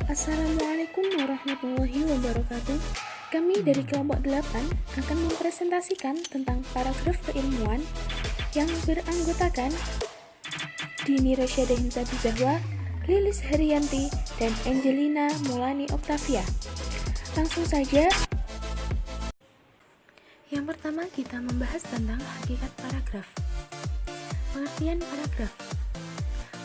Assalamualaikum warahmatullahi wabarakatuh. Kami dari kelompok 8 akan mempresentasikan tentang paragraf keilmuan yang beranggotakan Dini Rosyadah Hinsa Zahwa, Lilis Haryanti, dan Angelina Maulani Octavia. Langsung saja. Yang pertama kita membahas tentang hakikat paragraf. Pengertian paragraf.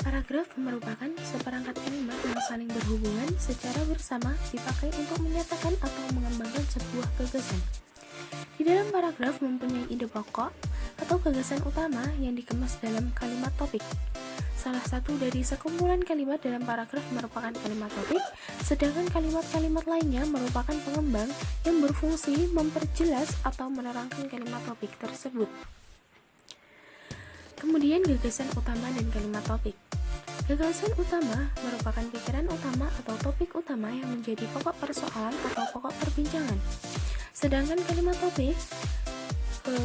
Paragraf merupakan seperangkat kalimat yang saling berhubungan secara bersama dipakai untuk menyatakan atau mengembangkan sebuah gagasan. Di dalam paragraf mempunyai ide pokok atau gagasan utama yang dikemas dalam kalimat topik. Salah satu dari sekumpulan kalimat dalam paragraf merupakan kalimat topik, sedangkan kalimat-kalimat lainnya merupakan pengembang yang berfungsi memperjelas atau menerangkan kalimat topik tersebut. Kemudian gagasan utama dan kalimat topik. Gagasan utama merupakan pikiran utama atau topik utama yang menjadi pokok persoalan atau pokok perbincangan. Sedangkan kalimat topik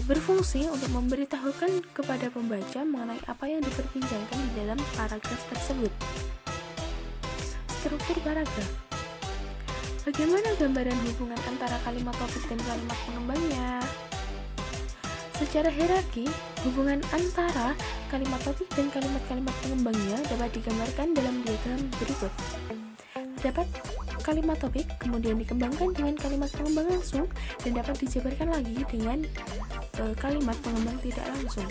berfungsi untuk memberitahukan kepada pembaca mengenai apa yang diperbincangkan di dalam paragraf tersebut. Struktur paragraf. Bagaimana gambaran hubungan antara kalimat topik dan kalimat pengembangnya? Secara hierarki, hubungan antara kalimat topik dan kalimat-kalimat pengembangnya dapat digambarkan dalam diagram berikut. Terdapat kalimat topik, kemudian dikembangkan dengan kalimat pengembang langsung, dan dapat dijabarkan lagi dengan kalimat pengembang tidak langsung.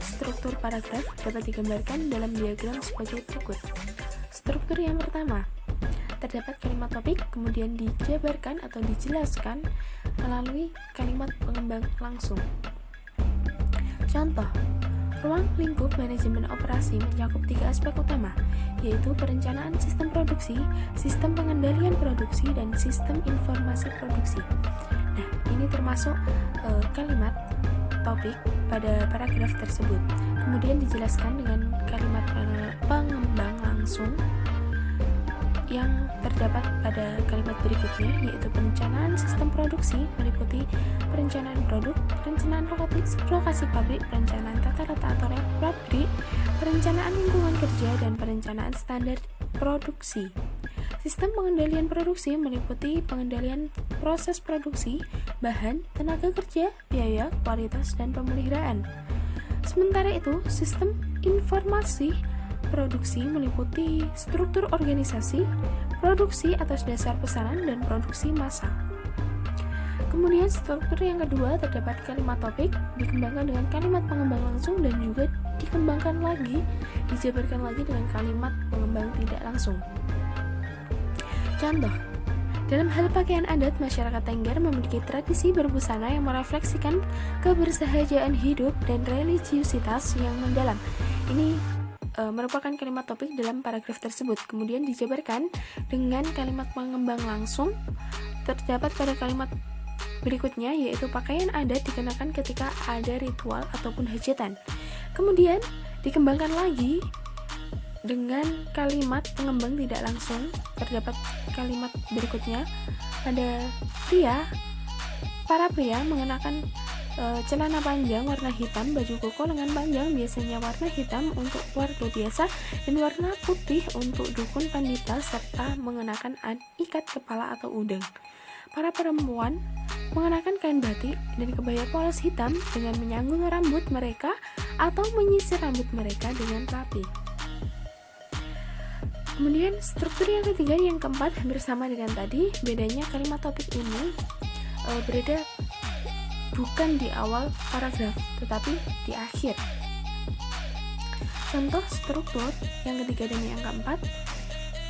Struktur paragraf dapat digambarkan dalam diagram sebagai berikut. Struktur yang pertama, terdapat kalimat topik, kemudian dijabarkan atau dijelaskan melalui kalimat pengembang langsung. Contoh, ruang lingkup manajemen operasi mencakup 3 aspek utama, yaitu perencanaan sistem produksi, sistem pengendalian produksi, dan sistem informasi produksi. Nah, ini termasuk kalimat topik pada paragraf tersebut. Kemudian dijelaskan dengan kalimat pengembang langsung yang terdapat pada kalimat berikutnya, yaitu perencanaan sistem produksi meliputi perencanaan produk, perencanaan lokasi pabrik, perencanaan tata letak atau pabrik, perencanaan lingkungan kerja, dan perencanaan standar produksi. Sistem pengendalian produksi meliputi pengendalian proses produksi, bahan, tenaga kerja, biaya, kualitas, dan pemeliharaan. Sementara itu, sistem informasi produksi meliputi struktur organisasi, produksi atas dasar pesanan, dan produksi massal. Kemudian struktur yang kedua terdapat kalimat topik, dikembangkan dengan kalimat pengembang langsung, dan juga dikembangkan lagi, dijabarkan lagi dengan kalimat pengembang tidak langsung. Contoh, dalam hal pakaian adat, masyarakat Tengger memiliki tradisi berbusana yang merefleksikan kebersahajaan hidup dan religiusitas yang mendalam. Ini merupakan kalimat topik dalam paragraf tersebut, kemudian dijabarkan dengan kalimat pengembang langsung terdapat pada kalimat berikutnya, yaitu pakaian adat dikenakan ketika ada ritual ataupun hajatan. Kemudian dikembangkan lagi dengan kalimat pengembang tidak langsung, terdapat kalimat berikutnya pada para pria mengenakan celana panjang warna hitam, baju koko lengan panjang biasanya warna hitam untuk warga biasa, dan warna putih untuk dukun pandita, serta mengenakan ikat kepala atau udang. Para perempuan mengenakan kain batik dan kebaya polos hitam dengan menyanggung rambut mereka atau menyisir rambut mereka dengan rapi. Kemudian struktur yang ketiga, yang keempat, hampir sama dengan tadi, bedanya kalimat topik ini berada bukan di awal paragraf, tetapi di akhir. Contoh struktur yang ketiga dan yang keempat,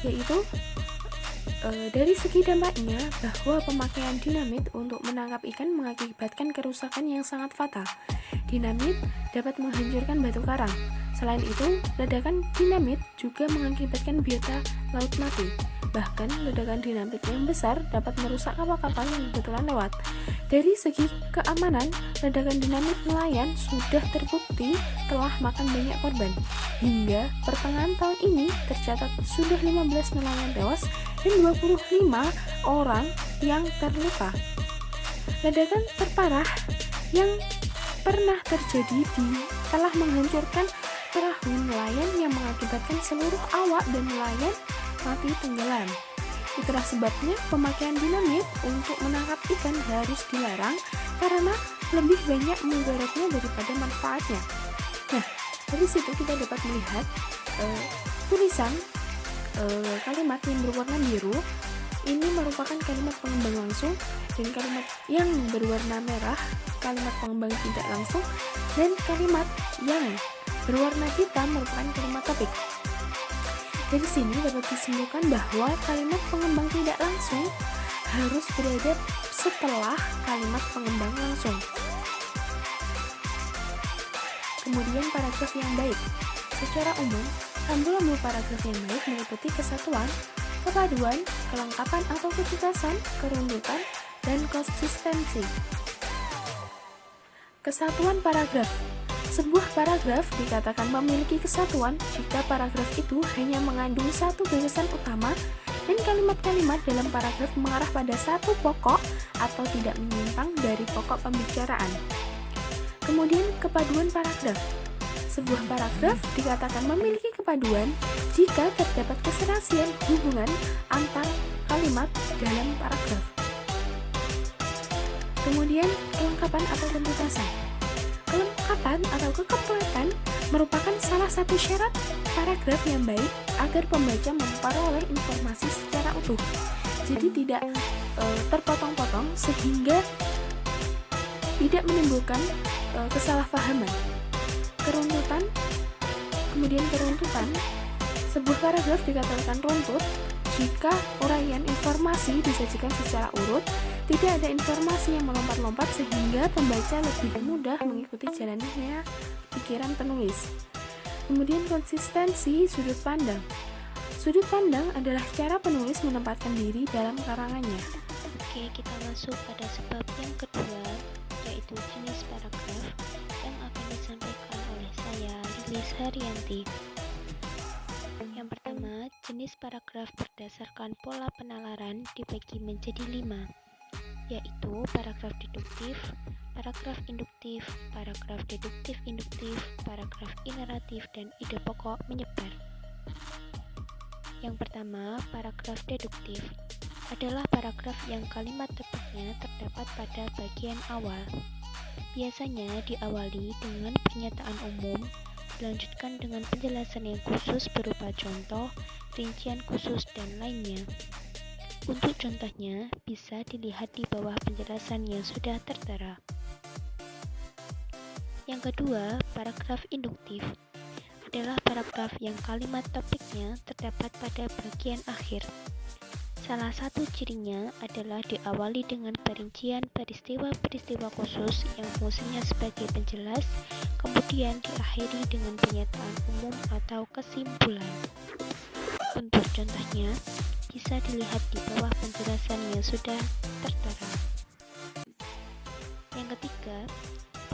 yaitu dari segi dampaknya, bahwa pemakaian dinamit untuk menangkap ikan mengakibatkan kerusakan yang sangat fatal. Dinamit dapat menghancurkan batu karang. Selain itu, ledakan dinamit juga mengakibatkan biota laut mati. Bahkan, ledakan dinamit yang besar dapat merusak kapal-kapal yang kebetulan lewat. Dari segi keamanan, ledakan dinamit nelayan sudah terbukti telah makan banyak korban. Hingga pertengahan tahun ini tercatat sudah 15 nelayan tewas dan 25 orang yang terluka. Ledakan terparah yang pernah terjadi telah menghancurkan perahu nelayan yang mengakibatkan seluruh awak dan nelayan mati tenggelam. Itulah sebabnya pemakaian dinamit untuk menangkap ikan harus dilarang karena lebih banyak mudaratnya daripada manfaatnya. Nah, dari situ kita dapat melihat tulisan kalimat yang berwarna biru ini merupakan kalimat pengembang langsung, dan kalimat yang berwarna merah kalimat pengembang tidak langsung, dan kalimat yang berwarna hitam merupakan kalimat topik. Dari sini dapat disimpulkan bahwa kalimat pengembang tidak langsung harus berada setelah kalimat pengembang langsung. Kemudian paragraf yang baik. Secara umum, ambul-ambul paragraf yang baik meliputi kesatuan, kepaduan, kelengkapan atau kejelasan, keruntutan, dan konsistensi. Kesatuan paragraf. Sebuah paragraf dikatakan memiliki kesatuan jika paragraf itu hanya mengandung satu gagasan utama dan kalimat-kalimat dalam paragraf mengarah pada satu pokok atau tidak menyimpang dari pokok pembicaraan. Kemudian kepaduan paragraf. Sebuah paragraf dikatakan memiliki kepaduan jika terdapat keserasian hubungan antar kalimat dalam paragraf. Kemudian kelengkapan atau tuntasan. Kelengkapan atau kekompletan merupakan salah satu syarat paragraf yang baik agar pembaca memperoleh informasi secara utuh. Jadi tidak terpotong-potong sehingga tidak menimbulkan kesalahpahaman. Keruntutan, kemudian keruntutan. Sebuah paragraf dikatakan runtut jika uraian informasi disajikan secara urut, tidak ada informasi yang melompat-lompat sehingga pembaca lebih mudah mengikuti jalannya pikiran penulis. Kemudian konsistensi sudut pandang. Sudut pandang adalah cara penulis menempatkan diri dalam karangannya. Oke, kita masuk pada sebab yang kedua, yaitu jenis paragraf yang akan disampaikan oleh saya, Lilis Haryanti. Yang pertama, jenis paragraf berdasarkan pola penalaran dibagi menjadi 5, yaitu paragraf deduktif, paragraf induktif, paragraf deduktif-induktif, paragraf ineratif, dan ide pokok menyebar. Yang pertama, paragraf deduktif adalah paragraf yang kalimat topiknya terdapat pada bagian awal. Biasanya diawali dengan pernyataan umum, dilanjutkan dengan penjelasan yang khusus berupa contoh, rincian khusus, dan lainnya. Untuk contohnya, bisa dilihat di bawah penjelasan yang sudah tertera. Yang kedua, paragraf induktif adalah paragraf yang kalimat topiknya terdapat pada bagian akhir. Salah satu cirinya adalah diawali dengan perincian peristiwa-peristiwa khusus yang fungsinya sebagai penjelas, kemudian diakhiri dengan pernyataan umum atau kesimpulan. Untuk contohnya, bisa dilihat di bawah penjelasan yang sudah tertera. Yang ketiga,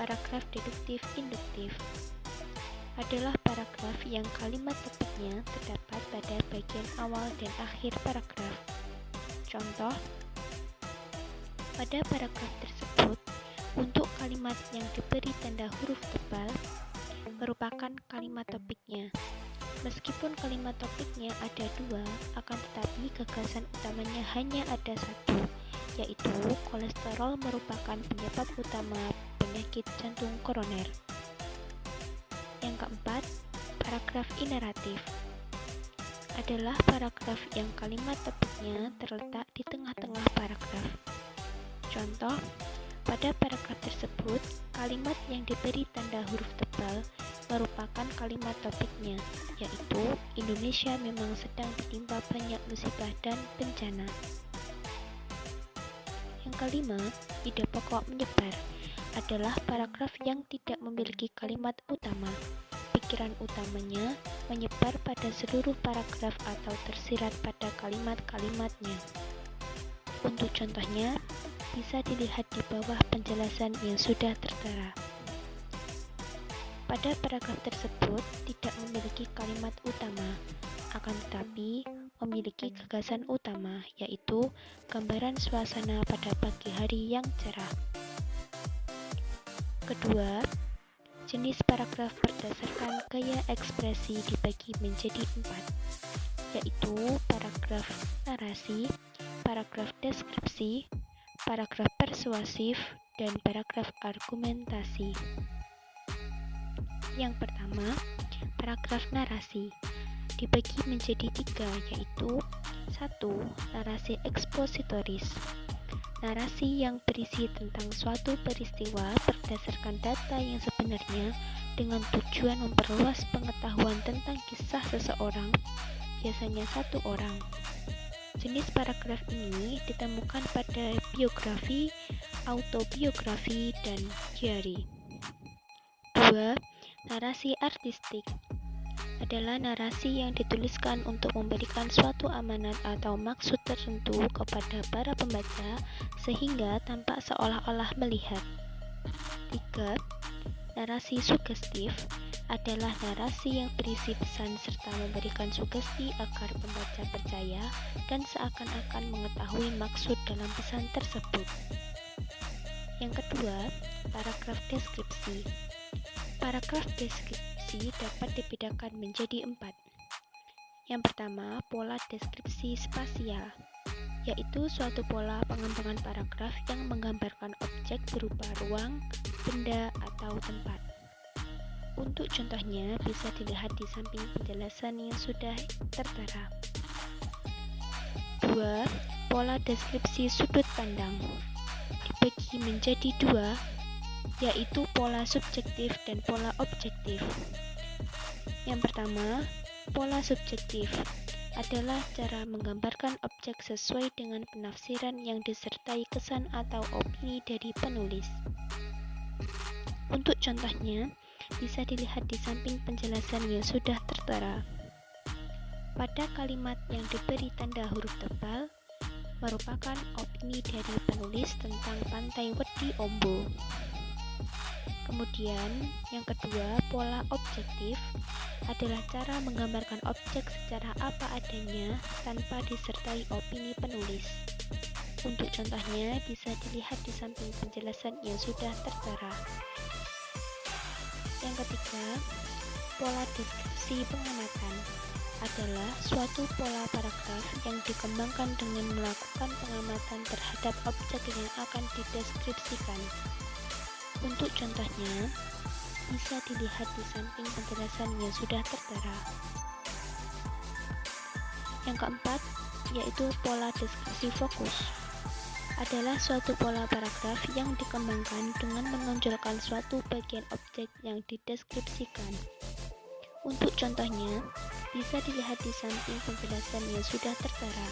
paragraf deduktif-induktif adalah paragraf yang kalimat topiknya terdapat pada bagian awal dan akhir paragraf. Contoh, pada paragraf tersebut, untuk kalimat yang diberi tanda huruf tebal merupakan kalimat topiknya. Meskipun kalimat topiknya ada 2, akan tetapi gagasan utamanya hanya ada 1, yaitu kolesterol merupakan penyebab utama penyakit jantung koroner. Yang keempat, paragraf ineratif adalah paragraf yang kalimat topiknya terletak di tengah-tengah paragraf. Contoh, pada paragraf tersebut, kalimat yang diberi tanda huruf tebal merupakan kalimat topiknya, yaitu Indonesia memang sedang ditimpa banyak musibah dan bencana. Yang kelima, ide pokok menyebar adalah paragraf yang tidak memiliki kalimat utama. Pikiran utamanya menyebar pada seluruh paragraf atau tersirat pada kalimat-kalimatnya. Untuk contohnya, bisa dilihat di bawah penjelasan yang sudah tertera. Pada paragraf tersebut tidak memiliki kalimat utama, akan tetapi memiliki gagasan utama, yaitu gambaran suasana pada pagi hari yang cerah. Kedua, Jenis paragraf berdasarkan gaya ekspresi dibagi menjadi 4, yaitu paragraf narasi, paragraf deskripsi, paragraf persuasif, dan paragraf argumentasi. Yang pertama, paragraf narasi dibagi menjadi 3, yaitu 1. Narasi ekspositoris. Narasi yang berisi tentang suatu peristiwa berdasarkan data yang sebenarnya dengan tujuan memperluas pengetahuan tentang kisah seseorang, biasanya satu orang. Jenis paragraf ini ditemukan pada biografi, autobiografi, dan diary. 2. Narasi artistik adalah narasi yang dituliskan untuk memberikan suatu amanat atau maksud tertentu kepada para pembaca sehingga tampak seolah-olah melihat. 3. Narasi sugestif adalah narasi yang berisi pesan serta memberikan sugesti agar pembaca percaya dan seakan-akan mengetahui maksud dalam pesan tersebut. Yang kedua, paragraf deskripsi. Paragraf deskripsi dapat dibedakan menjadi 4. Yang pertama, pola deskripsi spasial, yaitu suatu pola pengembangan paragraf yang menggambarkan objek berupa ruang, benda, atau tempat. Untuk contohnya bisa dilihat di samping penjelasan yang sudah tertera. 2. Pola deskripsi sudut pandang dibagi menjadi 2, yaitu pola subjektif dan pola objektif. Yang pertama, pola subjektif adalah cara menggambarkan objek sesuai dengan penafsiran yang disertai kesan atau opini dari penulis. Untuk contohnya, bisa dilihat di samping penjelasan yang sudah tertera. Pada kalimat yang diberi tanda huruf tebal, merupakan opini dari penulis tentang Pantai Wedi Ombo. Kemudian, yang kedua, pola objektif adalah cara menggambarkan objek secara apa adanya tanpa disertai opini penulis. Untuk contohnya, bisa dilihat di samping penjelasan yang sudah tertera. Yang ketiga, pola deskripsi pengamatan adalah suatu pola paragraf yang dikembangkan dengan melakukan pengamatan terhadap objek yang akan dideskripsikan. Untuk contohnya, bisa dilihat di samping penjelasan yang sudah tertera. Yang keempat, yaitu pola deskripsi fokus. Adalah suatu pola paragraf yang dikembangkan dengan menonjolkan suatu bagian objek yang dideskripsikan. Untuk contohnya, bisa dilihat di samping penjelasan yang sudah tertera.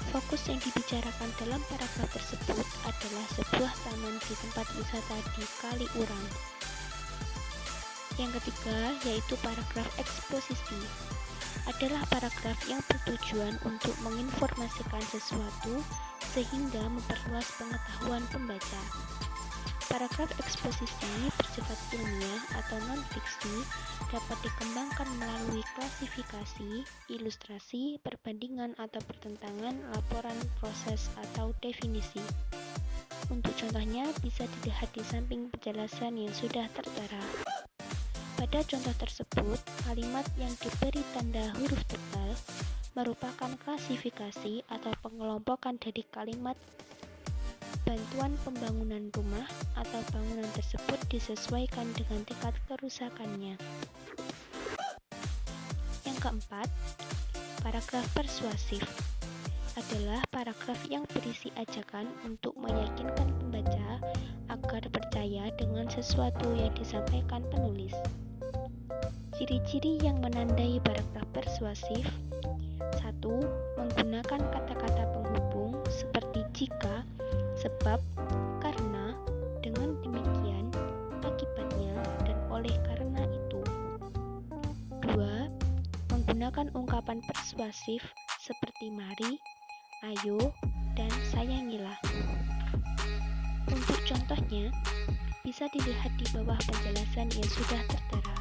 Fokus yang dibicarakan dalam paragraf tersebut adalah sebuah taman di tempat wisata di Kaliurang. Yang ketiga, yaitu paragraf eksposisi. Adalah paragraf yang bertujuan untuk menginformasikan sesuatu sehingga memperluas pengetahuan pembaca. Paragraf eksposisi bersifat ilmiah atau non-fiksi dapat dikembangkan melalui klasifikasi, ilustrasi, perbandingan atau pertentangan, laporan, proses, atau definisi. Untuk contohnya bisa dilihat di samping penjelasan yang sudah tertera. Pada contoh tersebut, kalimat yang diberi tanda huruf tebal merupakan klasifikasi atau pengelompokan dari kalimat bantuan pembangunan rumah atau bangunan tersebut disesuaikan dengan tingkat kerusakannya. Yang keempat, paragraf persuasif adalah paragraf yang berisi ajakan untuk meyakinkan pembaca agar percaya dengan sesuatu yang disampaikan penulis. Ciri-ciri yang menandai paragraf persuasif: 1. Menggunakan kata-kata penghubung seperti jika, sebab, karena, dengan demikian, akibatnya, dan oleh karena itu. 2. Menggunakan ungkapan persuasif seperti mari, ayo, dan sayangilah. Untuk contohnya, bisa dilihat di bawah penjelasan yang sudah tertera.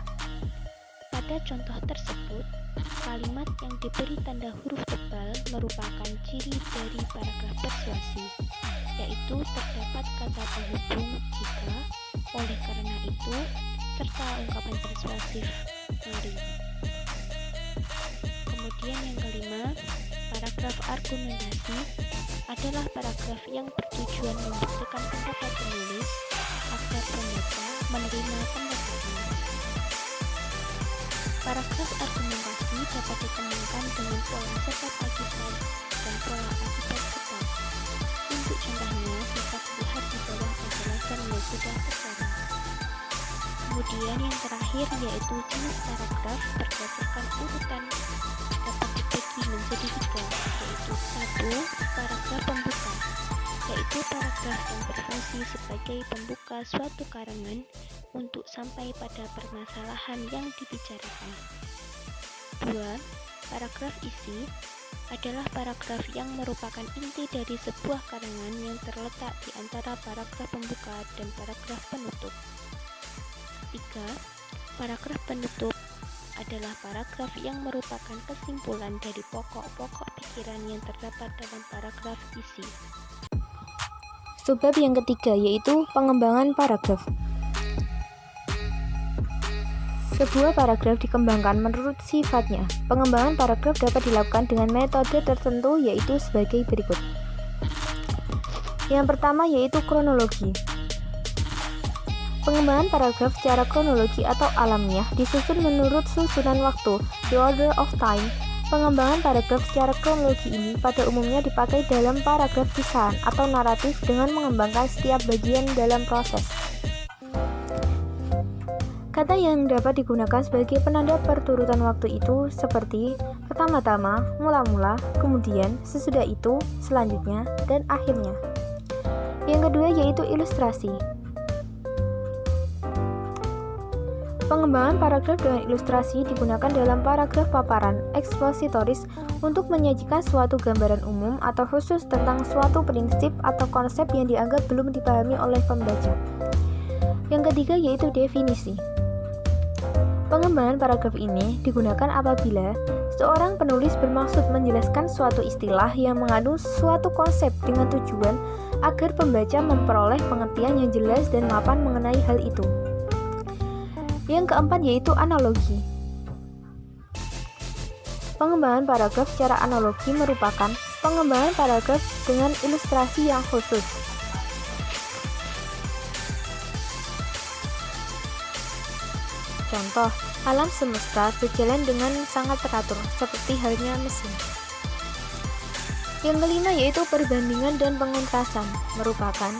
Pada contoh tersebut, kalimat yang diberi tanda huruf tebal merupakan ciri dari paragraf persuasi, yaitu terdapat kata penghubung jika, oleh karena itu, serta ungkapan persuasif. Mari. Kemudian yang kelima, paragraf argumentasi adalah paragraf yang bertujuan membuktikan pendapat penulis agar pembaca menerima pendapatnya. Paragraf argumentasi dapat dikembangkan dengan pola sebab akibat dan pola akibat sebab. Untuk contohnya dapat dilihat di bawah penjelasan yang sudah tertera. Kemudian yang terakhir yaitu jenis paragraf berdasarkan urutan dapat dibagi menjadi 3, yaitu 1. Paragraf pembuka, yaitu paragraf yang berfungsi sebagai pembuka suatu karangan untuk sampai pada permasalahan yang dibicarakan. 2. Paragraf isi adalah paragraf yang merupakan inti dari sebuah karangan yang terletak di antara paragraf pembuka dan paragraf penutup. 3. Paragraf penutup adalah paragraf yang merupakan kesimpulan dari pokok-pokok pikiran yang terdapat dalam paragraf isi. Subbab yang ketiga yaitu pengembangan paragraf. Sebuah paragraf dikembangkan menurut sifatnya. Pengembangan paragraf dapat dilakukan dengan metode tertentu yaitu sebagai berikut. Yang pertama yaitu kronologi. Pengembangan paragraf secara kronologi atau alamiah disusun menurut susunan waktu, the order of time. Pengembangan paragraf secara kronologi ini pada umumnya dipakai dalam paragraf kisahan atau naratif dengan mengembangkan setiap bagian dalam proses. Kata yang dapat digunakan sebagai penanda perturutan waktu itu seperti pertama-tama, mula-mula, kemudian, sesudah itu, selanjutnya, dan akhirnya. Yang kedua yaitu ilustrasi. Pengembangan paragraf dengan ilustrasi digunakan dalam paragraf paparan ekspositoris untuk menyajikan suatu gambaran umum atau khusus tentang suatu prinsip atau konsep yang dianggap belum dipahami oleh pembaca. Yang ketiga yaitu definisi. Pengembangan paragraf ini digunakan apabila seorang penulis bermaksud menjelaskan suatu istilah yang mengandung suatu konsep dengan tujuan agar pembaca memperoleh pengertian yang jelas dan mapan mengenai hal itu. Yang keempat yaitu analogi. Pengembangan paragraf secara analogi merupakan pengembangan paragraf dengan ilustrasi yang khusus. Contoh, alam semesta berjalan dengan sangat teratur, seperti halnya mesin. Yang kelima yaitu perbandingan dan pengontrasan, merupakan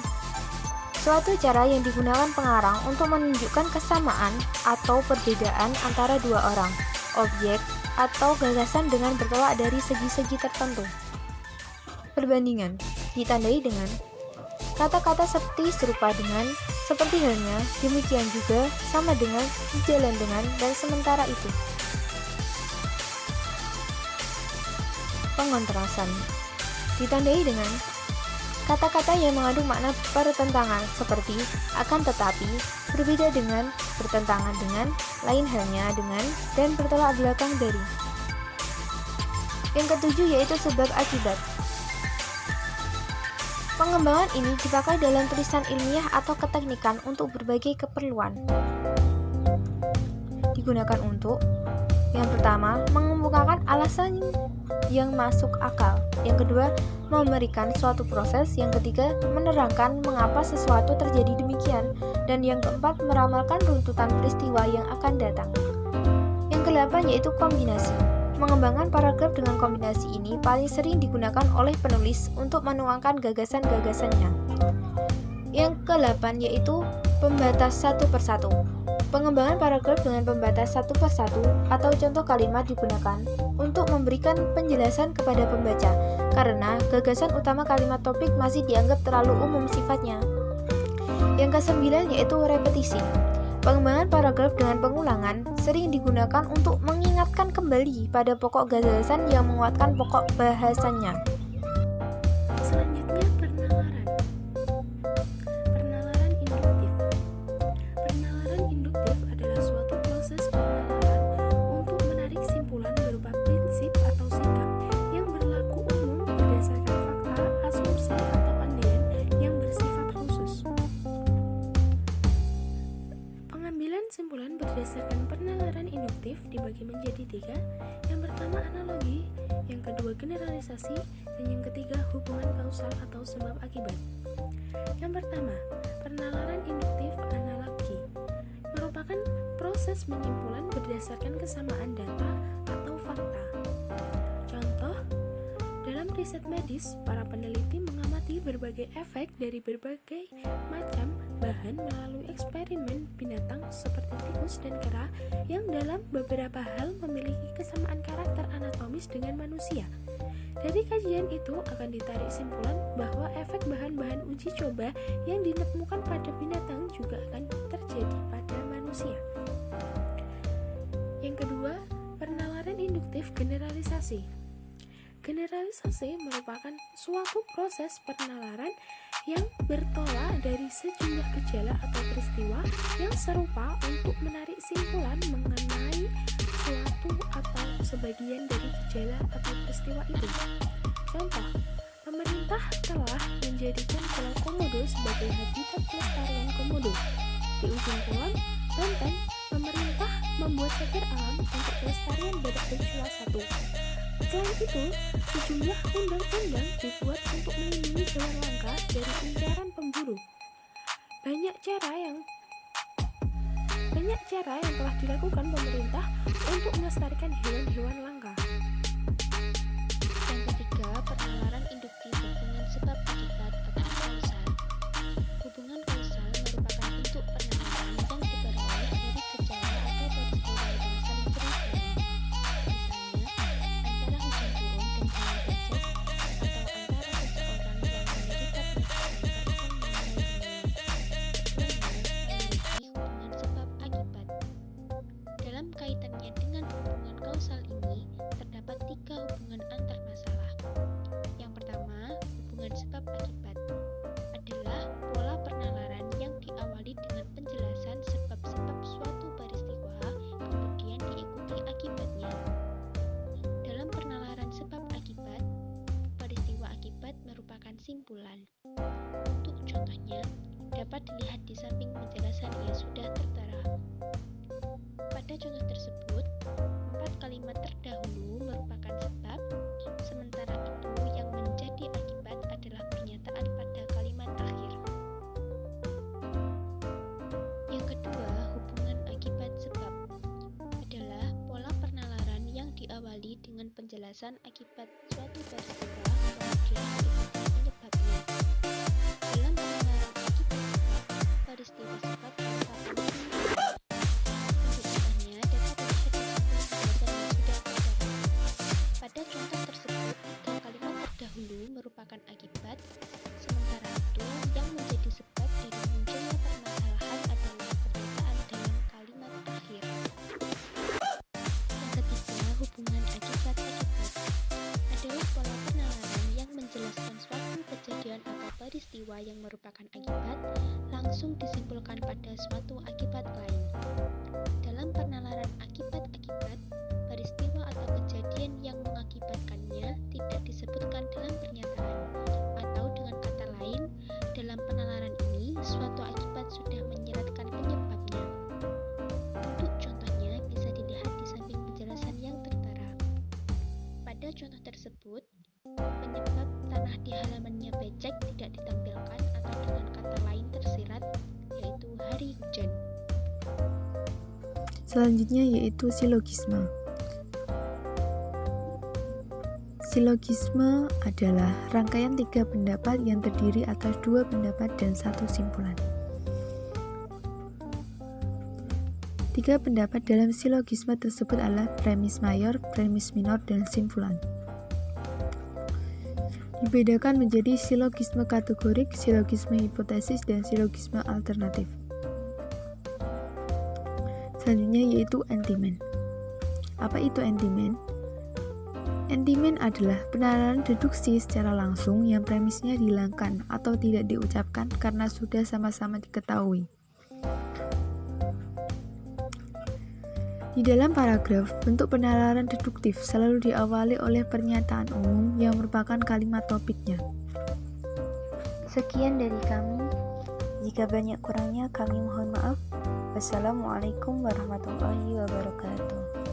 suatu cara yang digunakan pengarang untuk menunjukkan kesamaan atau perbedaan antara dua orang, objek, atau gagasan dengan bertolak dari segi-segi tertentu. Perbandingan ditandai dengan kata-kata seperti serupa dengan, seperti halnya, demikian juga, sama dengan, sejalan dengan, dan sementara itu. Pengontrasan ditandai dengan kata-kata yang mengandung makna pertentangan seperti akan tetapi, berbeda dengan, bertentangan dengan, lain halnya dengan, dan bertolak belakang dari. Yang ketujuh yaitu sebab akibat. Pengembangan ini dipakai dalam tulisan ilmiah atau keteknikan untuk berbagai keperluan. Digunakan untuk yang pertama, mengemukakan alasan yang masuk akal. Yang kedua, memberikan suatu proses. Yang ketiga, menerangkan mengapa sesuatu terjadi demikian. Dan yang keempat, meramalkan runtutan peristiwa yang akan datang. Yang kedelapan yaitu kombinasi. Mengembangkan paragraf dengan kombinasi ini paling sering digunakan oleh penulis untuk menuangkan gagasan-gagasannya. Yang ke-8 yaitu pembatas satu persatu. Pengembangan paragraf dengan pembatas satu persatu atau contoh kalimat digunakan untuk memberikan penjelasan kepada pembaca, karena gagasan utama kalimat topik masih dianggap terlalu umum sifatnya. Yang ke-9 yaitu repetisi. Pengembangan paragraf dengan pengulangan sering digunakan untuk mengingatkan kembali pada pokok gagasan yang menguatkan pokok bahasannya. Selanjutnya penalaran. Penalaran induktif. Penalaran induktif adalah suatu proses penalaran untuk menarik simpulan berupa prinsip atau sikap yang berlaku umum berdasarkan fakta, asumsi, atau andaian yang bersifat khusus. Pengambilan simpulan terbagi menjadi 3. Yang pertama analogi, yang kedua generalisasi, dan yang ketiga hubungan kausal atau sebab akibat. Yang pertama, penalaran induktif analogi merupakan proses penyimpulan berdasarkan kesamaan data atau fakta. Contoh, dalam riset medis, para peneliti mengamati berbagai efek dari berbagai macam bahan melalui eksperimen binatang seperti tikus dan kera yang dalam beberapa hal memiliki kesamaan karakter anatomis dengan manusia. Dari kajian itu akan ditarik simpulan bahwa efek bahan-bahan uji coba yang ditemukan pada binatang juga akan terjadi pada manusia. Yang kedua, penalaran induktif generalisasi. Generalisasi merupakan suatu proses penalaran yang bertolak dari sejumlah gejala atau peristiwa yang serupa untuk menarik simpulan mengenai suatu atau sebagian dari gejala atau peristiwa itu. Contoh, pemerintah telah menjadikan Pulau Komodo sebagai habitat pelestarian komodo. Di ujung kulon, Banten, pemerintah membuat cagar alam untuk pelestarian badak bersua 1. Selain itu, sejumlah undang-undang dibuat untuk melindungi hewan langka dari incaran pemburu. Banyak cara yang telah dilakukan pemerintah untuk melestarikan hewan-hewan langka. Yang ketiga, penalaran induktif hubungan sebab akibat atau kausal. Hubungan kausal merupakan bentuk penalaran yang diperoleh dari gejala atau peristiwa yang saling berhubungan. Misalnya, antara hujan turun dan jalan becek, atau antara seseorang yang menderita penyakit kanker dan meninggal dunia. Keduanya memiliki hubungan sebab akibat. Dalam kaitannya dengan hubungan kausal ini, terdapat 3 hubungan antar masalah. Yang pertama, hubungan sebab akibat adalah pola penalaran yang diawali dengan penjelasan sebab-sebab suatu peristiwa, kemudian diikuti akibatnya. Dalam penalaran sebab akibat, peristiwa akibat merupakan simpulan. Untuk contohnya, dapat dilihat di samping penjelasan yang sudah tertera. Pada contoh tersebut, 4 kalimat terdahulu merupakan sebab, sementara itu yang menjadi akibat adalah pernyataan pada kalimat akhir. Yang kedua, hubungan akibat sebab adalah pola penalaran yang diawali dengan penjelasan akibat suatu peristiwa, kemudian diikuti penyebabnya. Dalam penalaran akibat sebab, peristiwa sebab berupa penting. Penjelasannya dapat dilihat di samping penjelasan yang sudah tertera. Pada contoh tersebut, 3 kalimat terdahulu merupakan akibat, sementara itu yang menjadi sebab dari munculnya permasalahan adalah pernyataan dalam kalimat akhir. Yang ketiga, hubungan akibat-akibat adalah pola penalaran yang menjelaskan suatu kejadian atau peristiwa yang merupakan akibat, langsung disimpulkan pada suatu akibat lain. Dalam penalaran akibat-akibat, peristiwa atau kejadian yang mengakibatkannya tidak disebutkan dalam pernyataan, atau dengan kata lain, dalam penalaran ini, suatu akibat sudah menyeratkan penyebabnya. Untuk contohnya, bisa dilihat di samping penjelasan yang tertera. Pada contoh tersebut, penyebab tanah di halamannya becek tidak ditampilkan atau dengan kata lain tersirat, yaitu hari hujan. Selanjutnya yaitu silogisme. Silogisme adalah rangkaian 3 pendapat yang terdiri atas 2 pendapat dan 1 simpulan. 3 pendapat dalam silogisme tersebut adalah premis mayor, premis minor, dan simpulan. Dibedakan menjadi silogisme kategorik, silogisme hipotesis, dan silogisme alternatif. Selanjutnya yaitu entimen. Apa itu entimen? Entimen adalah penalaran deduksi secara langsung yang premisnya dihilangkan atau tidak diucapkan karena sudah sama-sama diketahui. Di dalam paragraf, bentuk penalaran deduktif selalu diawali oleh pernyataan umum yang merupakan kalimat topiknya. Sekian dari kami. Jika banyak kurangnya, kami mohon maaf. Wassalamualaikum warahmatullahi wabarakatuh.